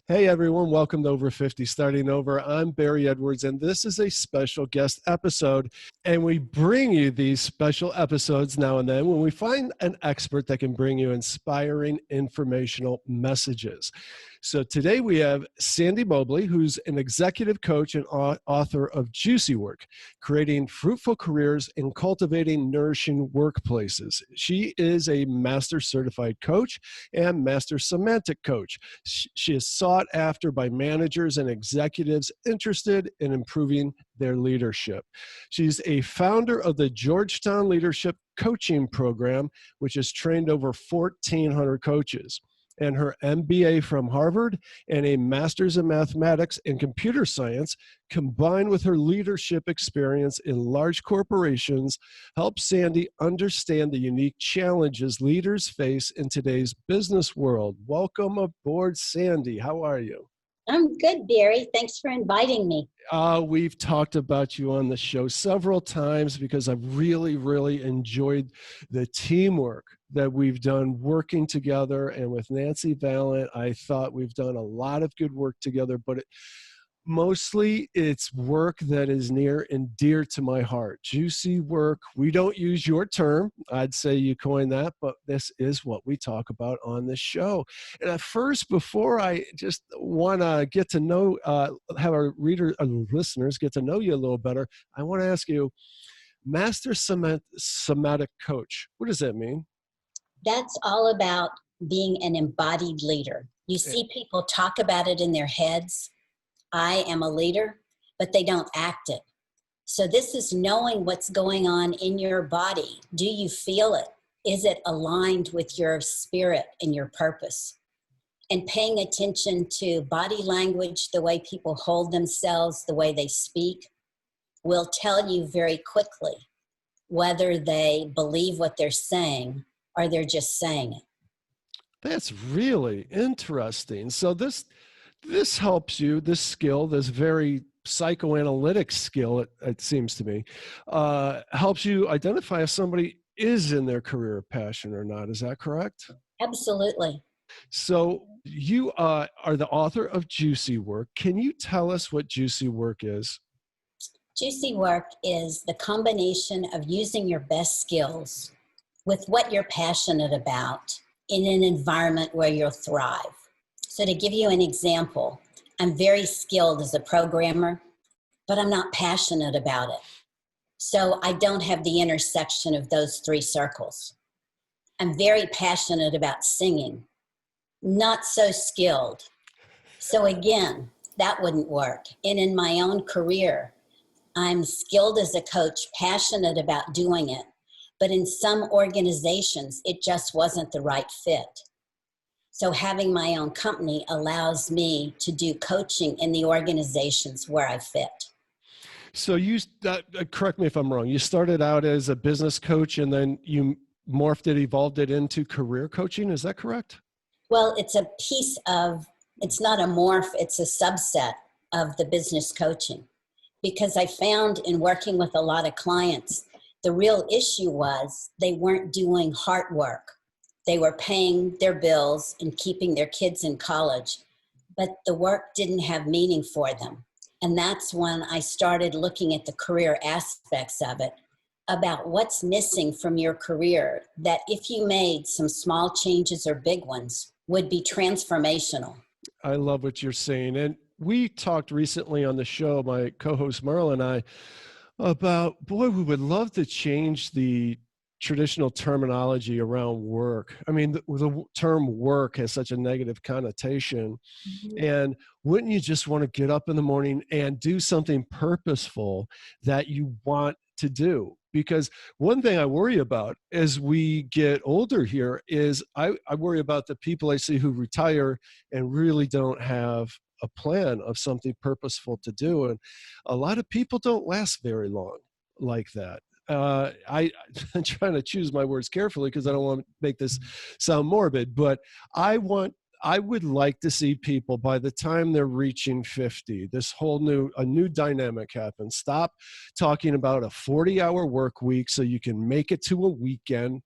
Hey everyone, welcome to Over 50 Starting Over. I'm Barry Edwards, and this is a special guest episode. And we bring you these special episodes now and then when we find an expert that can bring you inspiring, informational messages. So today we have Sandy Mobley, who's an executive coach and author of Juicy Work, Creating Fruitful Careers and Cultivating Nourishing Workplaces. She is a master certified coach and master somatic coach. She is sought after by managers and executives interested in improving their leadership. She's a founder of the Georgetown Leadership Coaching Program, which has trained over 1,400 coaches. And her MBA from Harvard and a master's in mathematics and computer science, combined with her leadership experience in large corporations, helps Sandy understand the unique challenges leaders face in today's business world. Welcome aboard, Sandy. How are you? I'm good, Barry. Thanks for inviting me. We've talked about you on the show several times because I've really enjoyed the teamwork that we've done working together. And with Nancy Valent, I thought we've done a lot of good work together, but mostly it's work that is near and dear to my heart. Juicy work. We don't use your term. I'd say you coined that, but this is what we talk about on the show. And at first, before I just want to get to know, have our listeners get to know you a little better, I want to ask you, Master Somatic Coach, what does that mean? That's all about being an embodied leader. You see people talk about it in their heads. I am a leader, but they don't act it. So this is knowing what's going on in your body. Do you feel it? Is it aligned with your spirit and your purpose? And paying attention to body language, the way people hold themselves, the way they speak, will tell you very quickly whether they believe what they're saying or they're just saying it. That's really interesting. So this helps you, this skill, this very psychoanalytic skill, it seems to me, helps you identify if somebody is in their career of passion or not. Is that correct? Absolutely. So you are the author of Juicy Work. Can you tell us what Juicy Work is? Juicy Work is the combination of using your best skills with what you're passionate about in an environment where you'll thrive. So to give you an example, I'm very skilled as a programmer, but I'm not passionate about it. So I don't have the intersection of those three circles. I'm very passionate about singing, not so skilled. So again, that wouldn't work. And in my own career, I'm skilled as a coach, passionate about doing it, but in some organizations, it just wasn't the right fit. So having my own company allows me to do coaching in the organizations where I fit. So you, correct me if I'm wrong, you started out as a business coach and then you evolved it into career coaching. Is that correct? Well, it's a piece of, it's not a morph, it's a subset of the business coaching. Because I found in working with a lot of clients, the real issue was they weren't doing heart work. They were paying their bills and keeping their kids in college, but the work didn't have meaning for them. And that's when I started looking at the career aspects of it, about what's missing from your career, that if you made some small changes or big ones, would be transformational. I love what you're saying. And we talked recently on the show, my co-host Merle and I, about, boy, we would love to change the traditional terminology around work. I mean, the term work has such a negative connotation. Mm-hmm. And wouldn't you just want to get up in the morning and do something purposeful that you want to do? Because one thing I worry about as we get older here is I worry about the people I see who retire and really don't have a plan of something purposeful to do. And a lot of people don't last very long like that. I'm trying to choose my words carefully because I don't want to make this sound morbid, but I want I would like to see people by the time they're reaching 50, this a new dynamic happens. Stop talking about a 40-hour work week so you can make it to a weekend,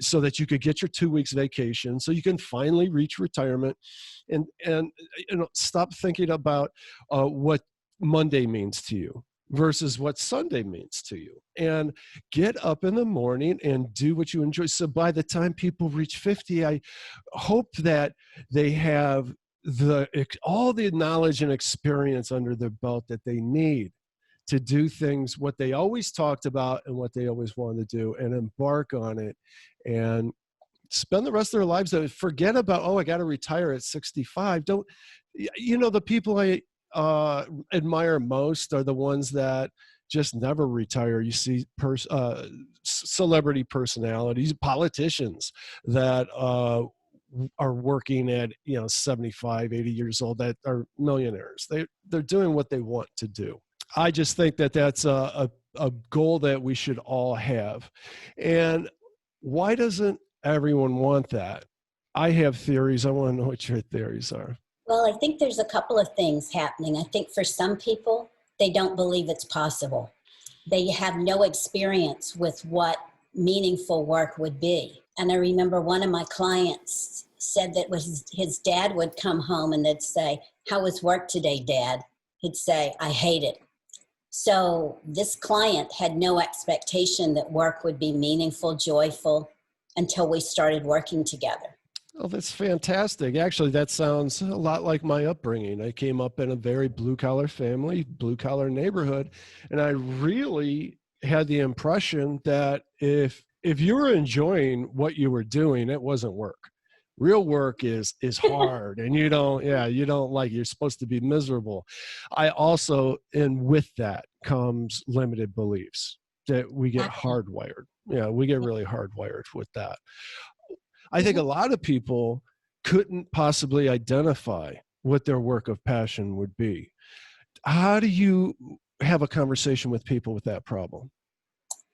so that you could get your 2 weeks vacation, so you can finally reach retirement, and stop thinking about what Monday means to you versus what Sunday means to you, and get up in the morning and do what you enjoy. So by the time people reach 50, I hope that they have all the knowledge and experience under their belt that they need to do things, what they always talked about and what they always wanted to do, and embark on it and spend the rest of their lives. Forget about, oh, I got to retire at 65. Don't, the people I admire most are the ones that just never retire. You see celebrity personalities, politicians that are working at 75, 80 years old, that are millionaires. They're doing what they want to do. I just think that that's a goal that we should all have. And why doesn't everyone want that? I have theories. I want to know what your theories are. Well, I think there's a couple of things happening. I think for some people, they don't believe it's possible. They have no experience with what meaningful work would be. And I remember one of my clients said that his dad would come home and they'd say, "How was work today, Dad?" He'd say, "I hate it." So this client had no expectation that work would be meaningful, joyful, until we started working together. Oh, that's fantastic. Actually, that sounds a lot like my upbringing. I came up in a very blue-collar family, blue-collar neighborhood, and I really had the impression that if you were enjoying what you were doing, it wasn't work. Real work is hard, and you don't you're supposed to be miserable. I also, and with that comes limited beliefs that we get hardwired. Yeah, we get really hardwired with that. I think a lot of people couldn't possibly identify what their work of passion would be. How do you have a conversation with people with that problem?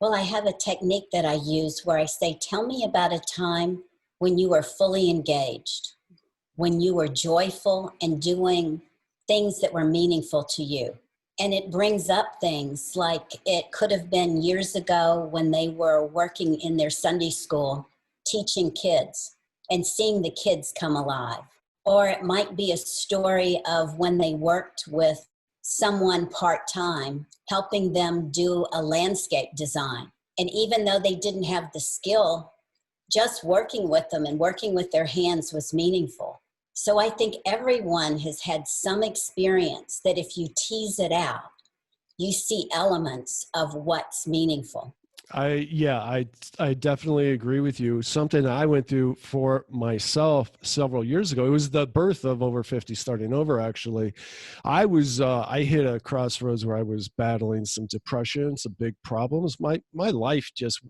Well, I have a technique that I use where I say, "Tell me about a time when you were fully engaged, when you were joyful and doing things that were meaningful to you." And it brings up things like it could have been years ago when they were working in their Sunday school, teaching kids and seeing the kids come alive. Or it might be a story of when they worked with someone part-time, helping them do a landscape design. And even though they didn't have the skill, just working with them and working with their hands was meaningful. So I think everyone has had some experience that if you tease it out, you see elements of what's meaningful. I definitely agree with you. Something that I went through for myself several years ago. It was the birth of Over 50 Starting Over, actually. I hit a crossroads where I was battling some depression, some big problems. My life just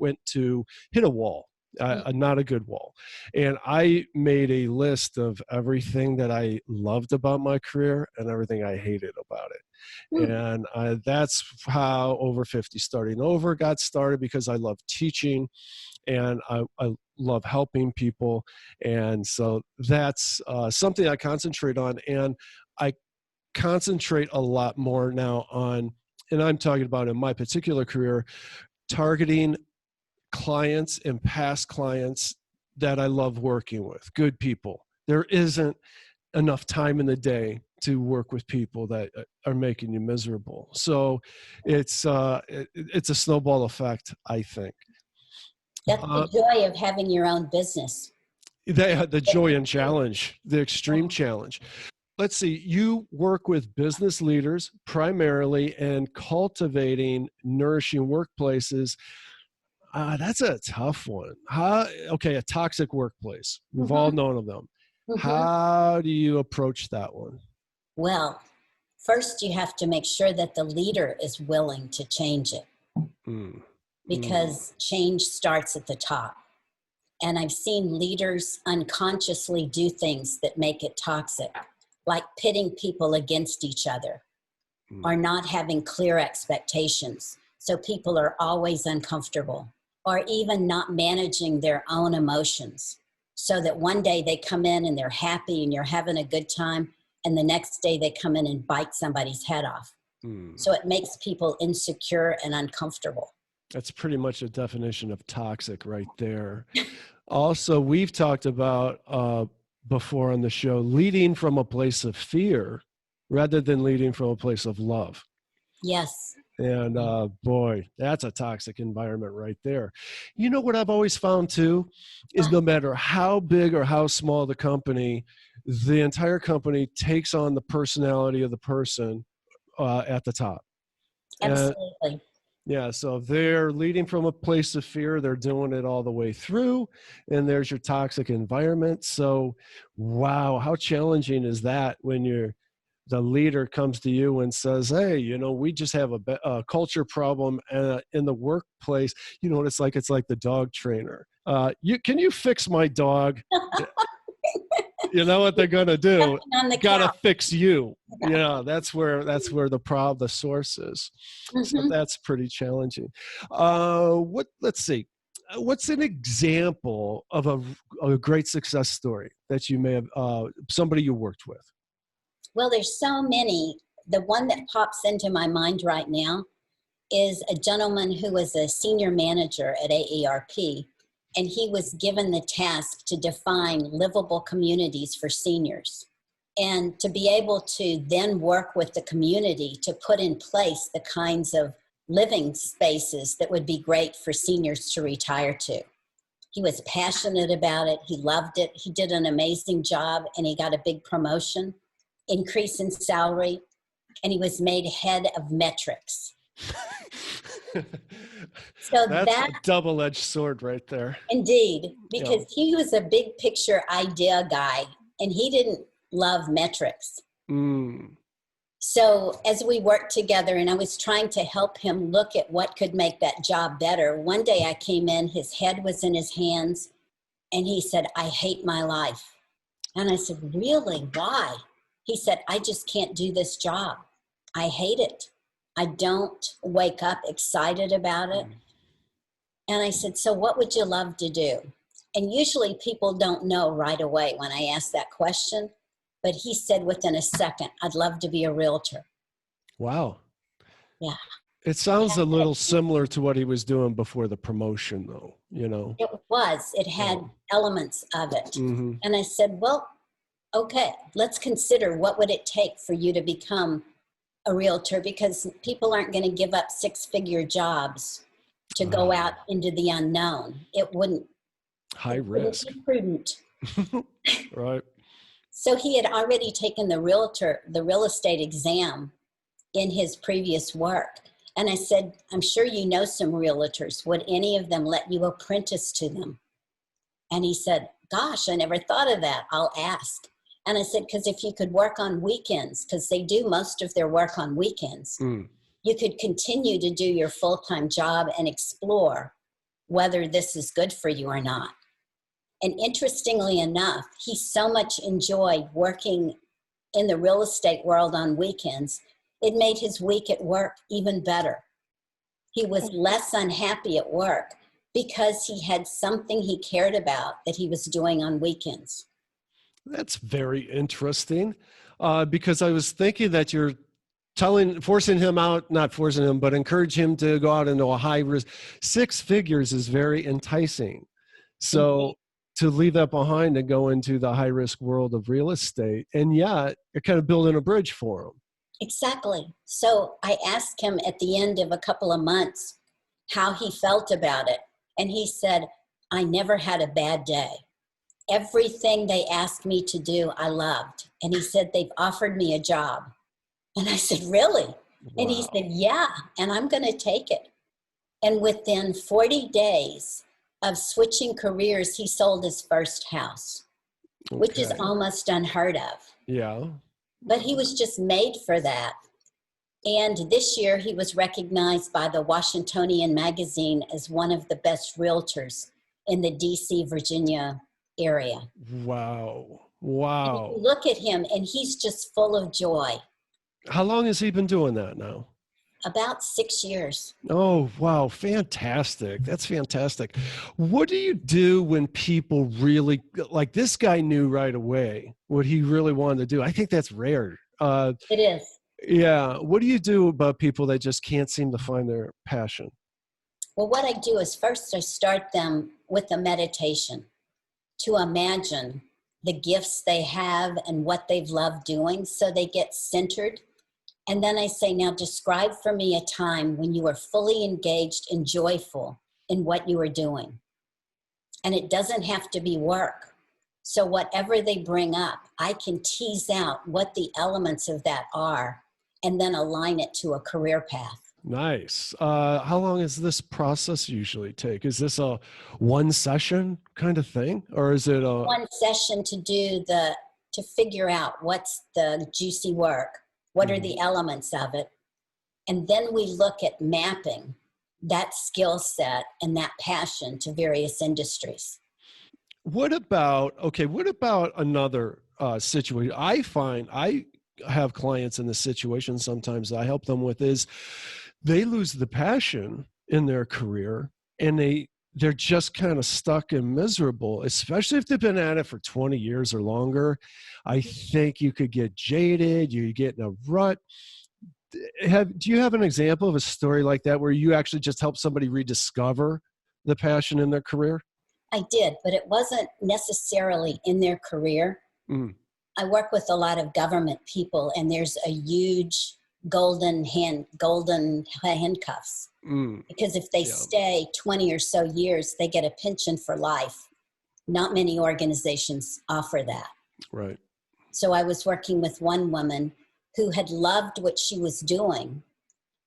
hit a wall. Not a good wall. And I made a list of everything that I loved about my career and everything I hated about it. And that's how Over 50 Starting Over got started, because I love teaching and I love helping people. And so that's something I concentrate on. And I concentrate a lot more now on, and I'm talking about in my particular career, targeting clients and past clients that I love working with, good people. There isn't enough time in the day to work with people that are making you miserable. So it's a snowball effect, I think. That's the joy of having your own business. The joy and challenge, the extreme challenge. Let's see, you work with business leaders primarily and cultivating nourishing workplaces. That's a tough one. A toxic workplace. We've all known of them. How do you approach that one? Well, first you have to make sure that the leader is willing to change it. Because change starts at the top. And I've seen leaders unconsciously do things that make it toxic, like pitting people against each other or not having clear expectations. So people are always uncomfortable, or even not managing their own emotions. so that one day they come in and they're happy and you're having a good time, and the next day they come in and bite somebody's head off. So it makes people insecure and uncomfortable. That's pretty much a definition of toxic right there. Also, we've talked about before on the show, leading from a place of fear rather than leading from a place of love. Yes. And boy, that's a toxic environment right there. You know what I've always found too, is no matter how big or how small the company, the entire company takes on the personality of the person at the top. Absolutely. Yeah, so if they're leading from a place of fear, they're doing it all the way through, and there's your toxic environment. So, wow, how challenging is that when the leader comes to you and says, hey, we just have a culture problem in the workplace. You know what it's like? It's like the dog trainer. Can you fix my dog? You know what they're going to do? Got to fix you. Yeah, that's where the source is. So that's pretty challenging. Let's see. What's an example of a great success story that you may have, somebody you worked with? Well, there's so many. The one that pops into my mind right now is a gentleman who was a senior manager at AARP, and he was given the task to define livable communities for seniors, and to be able to then work with the community to put in place the kinds of living spaces that would be great for seniors to retire to. He was passionate about it. He loved it. He did an amazing job, and he got a big promotion, increase in salary, and he was made head of metrics. So that's a double-edged sword right there. Indeed, because he was a big picture idea guy, and he didn't love metrics. So as we worked together and I was trying to help him look at what could make that job better, one day I came in, his head was in his hands, and he said, I hate my life. And I said, really? Why? He said, I just can't do this job. I hate it. I don't wake up excited about it. And I said, so what would you love to do? And usually people don't know right away when I ask that question. But he said within a second, I'd love to be a realtor. Wow. Yeah. It sounds a little similar to what he was doing before the promotion, though, It was. It had elements of it. And I said, well, okay, let's consider what would it take for you to become a realtor, because people aren't going to give up six-figure jobs to go out into the unknown. It wouldn't. High risk. Be prudent. Right. So he had already taken the real estate exam in his previous work. And I said, I'm sure you know some realtors. Would any of them let you apprentice to them? And he said, gosh, I never thought of that. I'll ask. And I said, because if you could work on weekends, because they do most of their work on weekends, you could continue to do your full-time job and explore whether this is good for you or not. And interestingly enough, he so much enjoyed working in the real estate world on weekends, it made his week at work even better. He was less unhappy at work because he had something he cared about that he was doing on weekends. That's very interesting, because I was thinking that you're forcing him out, not forcing him, but encourage him to go out into a high risk. 6 figures is very enticing. So to leave that behind and go into the high risk world of real estate, and yet you're kind of building a bridge for him. Exactly. So I asked him at the end of a couple of months how he felt about it. And he said, I never had a bad day. Everything they asked me to do, I loved. And he said, they've offered me a job. And I said, really? Wow. And he said, yeah, and I'm going to take it. And within 40 days of switching careers, he sold his first house, which is almost unheard of. Yeah. But he was just made for that. And this year he was recognized by the Washingtonian magazine as one of the best realtors in the DC, Virginia area. Wow. Wow. And you look at him and he's just full of joy. How long has he been doing that now? About 6 years. Oh, wow. Fantastic. That's fantastic. What do you do when people really, like this guy knew right away what he really wanted to do? I think that's rare. It is. Yeah. What do you do about people that just can't seem to find their passion? Well, what I do is first I start them with a meditation to imagine the gifts they have and what they've loved doing so they get centered. And then I say, now describe for me a time when you were fully engaged and joyful in what you were doing. And it doesn't have to be work. So whatever they bring up, I can tease out what the elements of that are and then align it to a career path. Nice. How long does this process usually take? Is this a one session kind of thing, or is it a? One session to figure out what's the juicy work, what are the elements of it, and then we look at mapping that skill set and that passion to various industries. What about another situation? I find I have clients in this situation sometimes that I help them with is they lose the passion in their career and they're just kind of stuck and miserable, especially if they've been at it for 20 years or longer. I think you could get jaded, you get in a rut. Do you have an example of a story like that where you actually just help somebody rediscover the passion in their career? I did, but it wasn't necessarily in their career. Mm. I work with a lot of government people, and there's a huge golden handcuffs. Because if they stay 20 or so years, they get a pension for life. Not many organizations offer that. Right. So I was working with one woman who had loved what she was doing.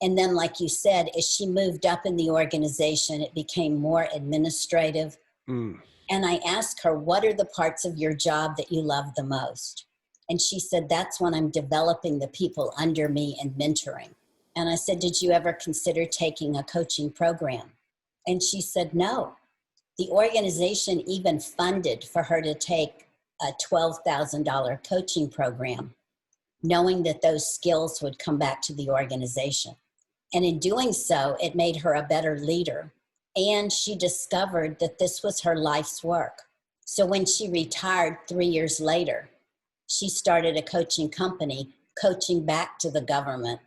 And then, like you said, as she moved up in the organization, it became more administrative. And I asked her, what are the parts of your job that you love the most? And she said, that's when I'm developing the people under me and mentoring. And I said, did you ever consider taking a coaching program? And she said, no. The organization even funded for her to take a $12,000 coaching program, knowing that those skills would come back to the organization. And in doing so, it made her a better leader. And she discovered that this was her life's work. So when she retired 3 years later, she started a coaching company, coaching back to the government,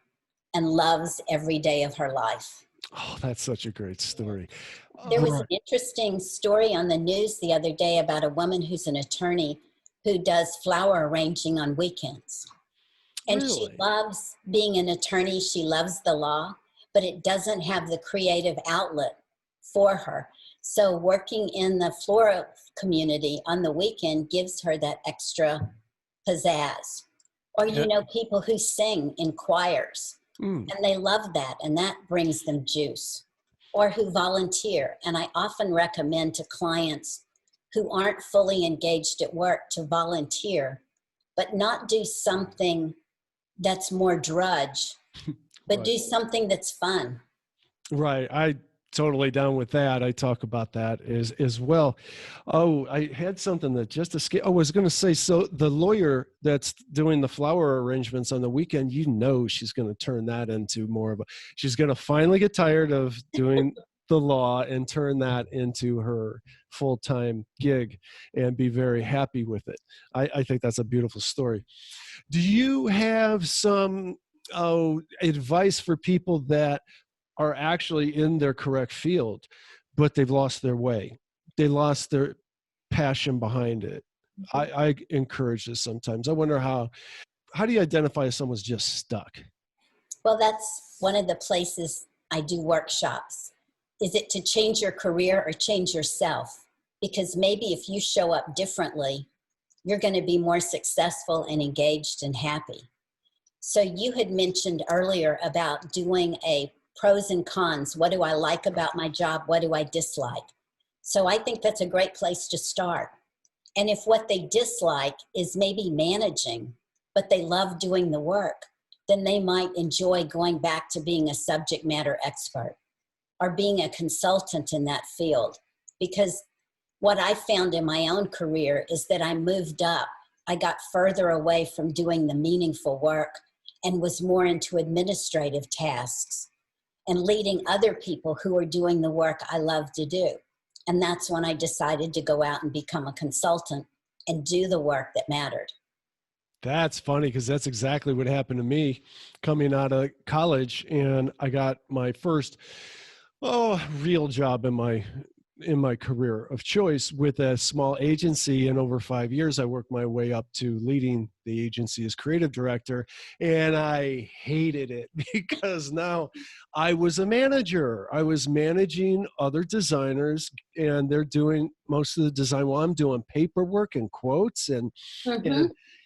and loves every day of her life. Oh, that's such a great story. There was an interesting story on the news the other day about a woman who's an attorney who does flower arranging on weekends. And Really? she loves being an attorney. She loves the law, but it doesn't have the creative outlet for her. So working in the floral community on the weekend gives her that extra pizzazz. Or, you know, people who sing in choirs and they love that, and that brings them juice. Or who volunteer. And I often recommend to clients who aren't fully engaged at work to volunteer, but not do something that's more drudge, but Right. do something that's fun. Right. I totally down with that. I talk about that as well. Oh, I had something that just escaped. I was going to say, so the lawyer that's doing the flower arrangements on the weekend, you know, she's going to turn that into more of a, she's going to finally get tired of doing the law and turn that into her full-time gig and be very happy with it. I think that's a beautiful story. Do you have some advice for people that are actually in their correct field, but they've lost their way? They lost their passion behind it. I encourage this sometimes. I wonder how do you identify if someone's just stuck? Well, that's one of the places I do workshops. Is it to change your career or change yourself? Because maybe if you show up differently, you're going to be more successful and engaged and happy. So you had mentioned earlier about doing a pros and cons. What do I like about my job? What do I dislike? So I think that's a great place to start. And if what they dislike is maybe managing, but they love doing the work, then they might enjoy going back to being a subject matter expert or being a consultant in that field. Because what I found in my own career is that I moved up. I got further away from doing the meaningful work, and was more into administrative tasks and leading other people who are doing the work I love to do. And that's when I decided to go out and become a consultant and do the work that mattered. That's funny because that's exactly what happened to me coming out of college. And I got my first, real job in my career of choice with a small agency. And over 5 years, I worked my way up to leading the agency as creative director. And I hated it because now I was a manager. I was managing other designers and they're doing most of the design while I'm doing paperwork and quotes. And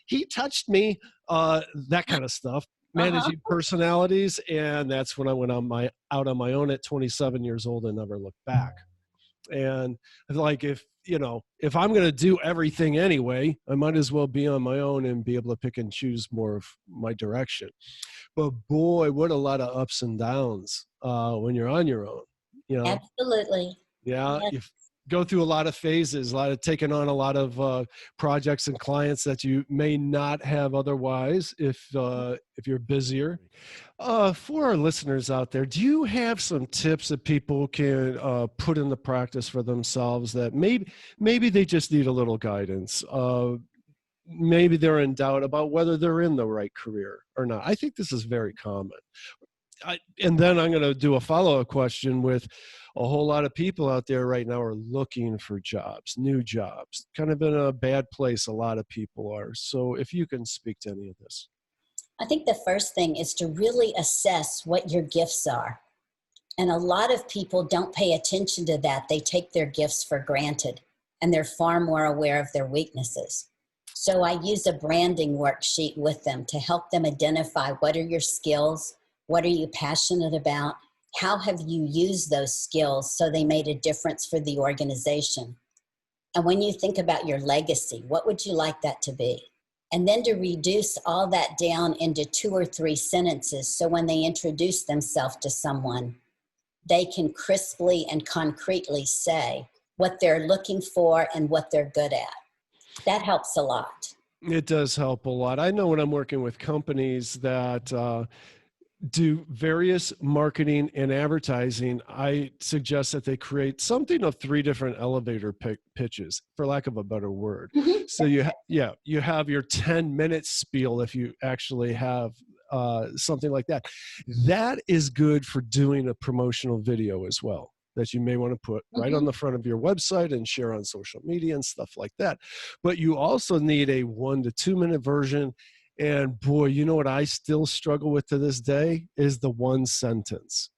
he touched me, that kind of stuff, managing personalities. And that's when I went out on my own at 27 years old and never looked back. And like, if I'm going to do everything anyway, I might as well be on my own and be able to pick and choose more of my direction. But boy, what a lot of ups and downs when you're on your own, Absolutely. Yeah. You go through a lot of phases, taking on a lot of projects and clients that you may not have otherwise if you're busier. For our listeners out there, do you have some tips that people can put into practice for themselves that maybe they just need a little guidance? Maybe they're in doubt about whether they're in the right career or not. I think this is very common. And then I'm going to do a follow-up question with a whole lot of people out there right now are looking for jobs, new jobs, kind of in a bad place. A lot of people are. So if you can speak to any of this. I think the first thing is to really assess what your gifts are. And a lot of people don't pay attention to that. They take their gifts for granted and they're far more aware of their weaknesses. So I use a branding worksheet with them to help them identify what are your skills, what are you passionate about, how have you used those skills so they made a difference for the organization. And when you think about your legacy, what would you like that to be? And then to reduce all that down into 2 or 3 sentences so when they introduce themselves to someone, they can crisply and concretely say what they're looking for and what they're good at. That helps a lot. It does help a lot. I know when I'm working with companies that do various marketing and advertising, I suggest that they create something of 3 different elevator pitches, for lack of a better word. So you have your 10-minute spiel if you actually have something like that. That is good for doing a promotional video as well, that you may want to put right on the front of your website and share on social media and stuff like that. But you also need a 1 to 2 minute version. And boy, you know what I still struggle with to this day is the 1 sentence.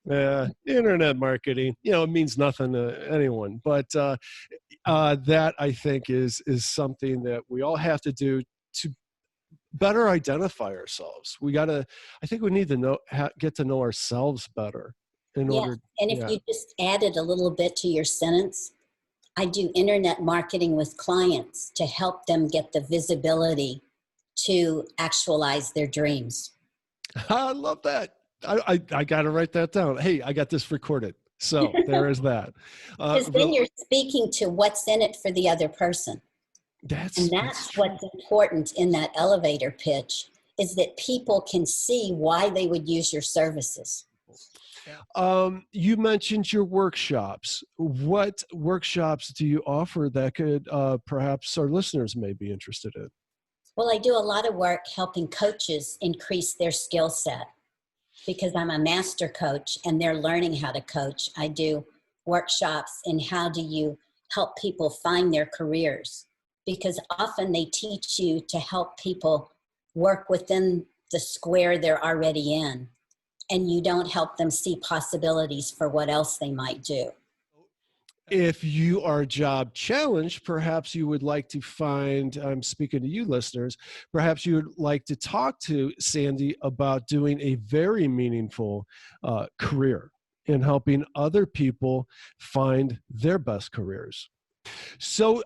Internet marketing, it means nothing to anyone. But that I think is something that we all have to do to better identify ourselves. I think we need to get to know ourselves better in order. And if you just added a little bit to your sentence, I do internet marketing with clients to help them get the visibility to actualize their dreams. I love that. I got to write that down. Hey, I got this recorded. So there is that. Because then you're speaking to what's in it for the other person. That's what's important in that elevator pitch, is that people can see why they would use your services. You mentioned your workshops. What workshops do you offer that could perhaps our listeners may be interested in? Well, I do a lot of work helping coaches increase their skill set because I'm a master coach and they're learning how to coach. I do workshops in how do you help people find their careers, because often they teach you to help people work within the square they're already in, and you don't help them see possibilities for what else they might do. If you are job challenged, perhaps you would like to find, I'm speaking to you listeners, perhaps you would like to talk to Sandy about doing a very meaningful career in helping other people find their best careers. So,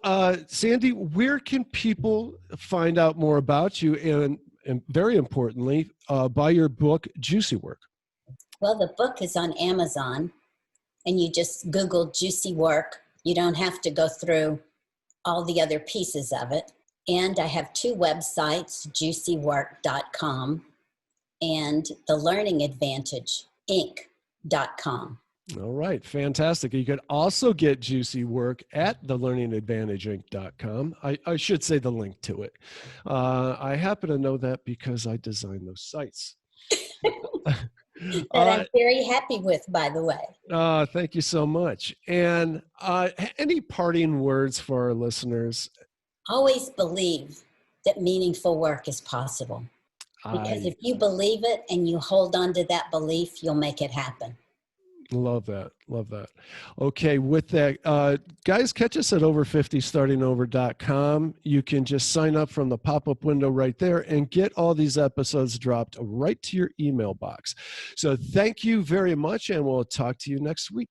Sandy, where can people find out more about you and very importantly, buy your book, Juicy Work? Well, the book is on Amazon. And you just Google Juicy Work. You don't have to go through all the other pieces of it. And I have 2 websites, juicywork.com and the Learning Advantage Inc.com. All right, fantastic. You could also get juicy work at thelearningadvantageinc.com. I should say the link to it. I happen to know that because I designed those sites. That I'm very happy with, by the way. Thank you so much. And any parting words for our listeners? Always believe that meaningful work is possible. Because if you believe it and you hold on to that belief, you'll make it happen. Love that. Love that. Okay. With that, guys, catch us at over50startingover.com. You can just sign up from the pop-up window right there and get all these episodes dropped right to your email box. So thank you very much, and we'll talk to you next week.